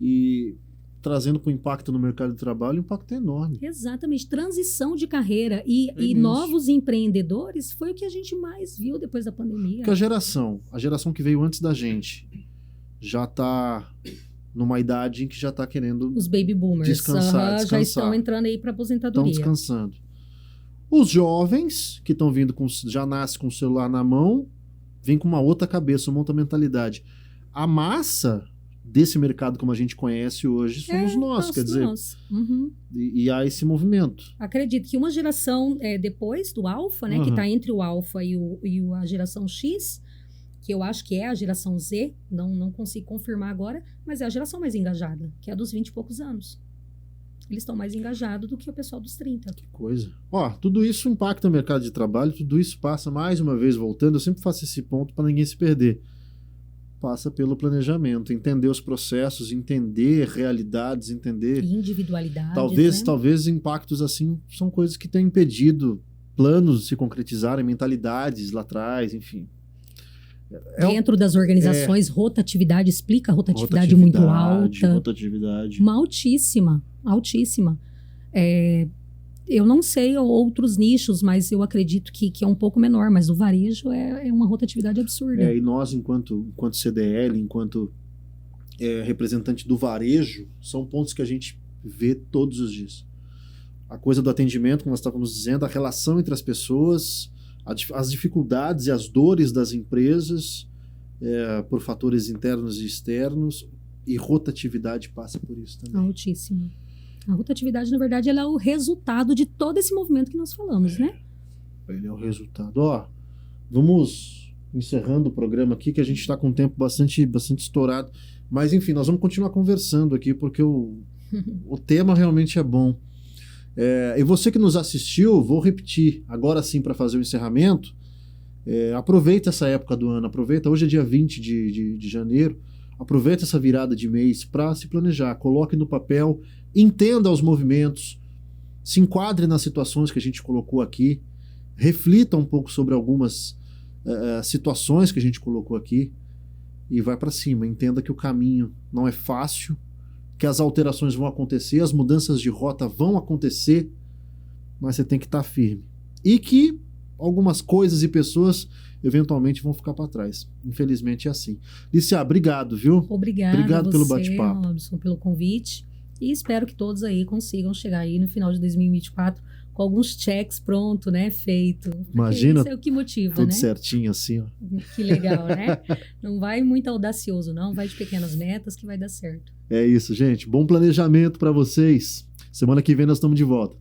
E trazendo para o impacto no mercado de trabalho, o impacto é enorme. Exatamente. Transição de carreira e novos empreendedores foi o que a gente mais viu depois da pandemia. Porque a geração que veio antes da gente já está numa idade em que já está querendo os baby boomers descansar. Já estão entrando aí para aposentadoria. Estão descansando. Os jovens que estão vindo já nascem com o celular na mão, vêm com uma outra cabeça, uma outra mentalidade. A massa desse mercado como a gente conhece hoje somos nós, quer dizer, Uhum. e há esse movimento. Acredito que uma geração depois do Alpha, né, que está entre o Alpha e a geração X, que eu acho que é a geração Z, não consigo confirmar agora, mas é a geração mais engajada, que é a dos 20 e poucos anos. Eles estão mais engajados do que o pessoal dos 30. Que coisa. Ó, tudo isso impacta o mercado de trabalho, tudo isso passa, mais uma vez, voltando, eu sempre faço esse ponto para ninguém se perder. Passa pelo planejamento, entender os processos, entender realidades, entender... Individualidades, Talvez impactos assim são coisas que têm impedido planos se concretizarem, mentalidades lá atrás, enfim. Dentro das organizações, rotatividade, explica a rotatividade muito alta. Rotatividade. Uma altíssima. Eu não sei outros nichos, mas eu acredito que é um pouco menor, mas o varejo é uma rotatividade absurda. E nós, enquanto CDL, enquanto representante do varejo, são pontos que a gente vê todos os dias. A coisa do atendimento, como nós estávamos dizendo, a relação entre as pessoas, as dificuldades e as dores das empresas por fatores internos e externos, e rotatividade passa por isso também. Altíssimo. A rotatividade, na verdade, ela é o resultado de todo esse movimento que nós falamos, né? Ele é o resultado. Ó, vamos encerrando o programa aqui, que a gente está com o tempo bastante estourado. Mas, enfim, nós vamos continuar conversando aqui, porque o tema realmente é bom. E você que nos assistiu, vou repetir agora sim para fazer o encerramento. Aproveita essa época do ano, hoje é dia 20 de janeiro, aproveita essa virada de mês para se planejar, coloque no papel, entenda os movimentos, se enquadre nas situações que a gente colocou aqui, reflita um pouco sobre algumas situações que a gente colocou aqui e vai para cima. Entenda que o caminho não é fácil, que as alterações vão acontecer, as mudanças de rota vão acontecer, mas você tem que estar firme. E que algumas coisas e pessoas eventualmente vão ficar para trás. Infelizmente é assim. Lícia, obrigado, viu? Obrigado pelo bate-papo. Robson, pelo convite. E espero que todos aí consigam chegar aí no final de 2024 com alguns checks pronto, né? Feito. Imagina. Isso é o que motiva, tudo né? certinho assim, ó. Que legal, né? Não vai muito audacioso, não. Vai de pequenas metas que vai dar certo. É isso, gente. Bom planejamento para vocês. Semana que vem nós estamos de volta.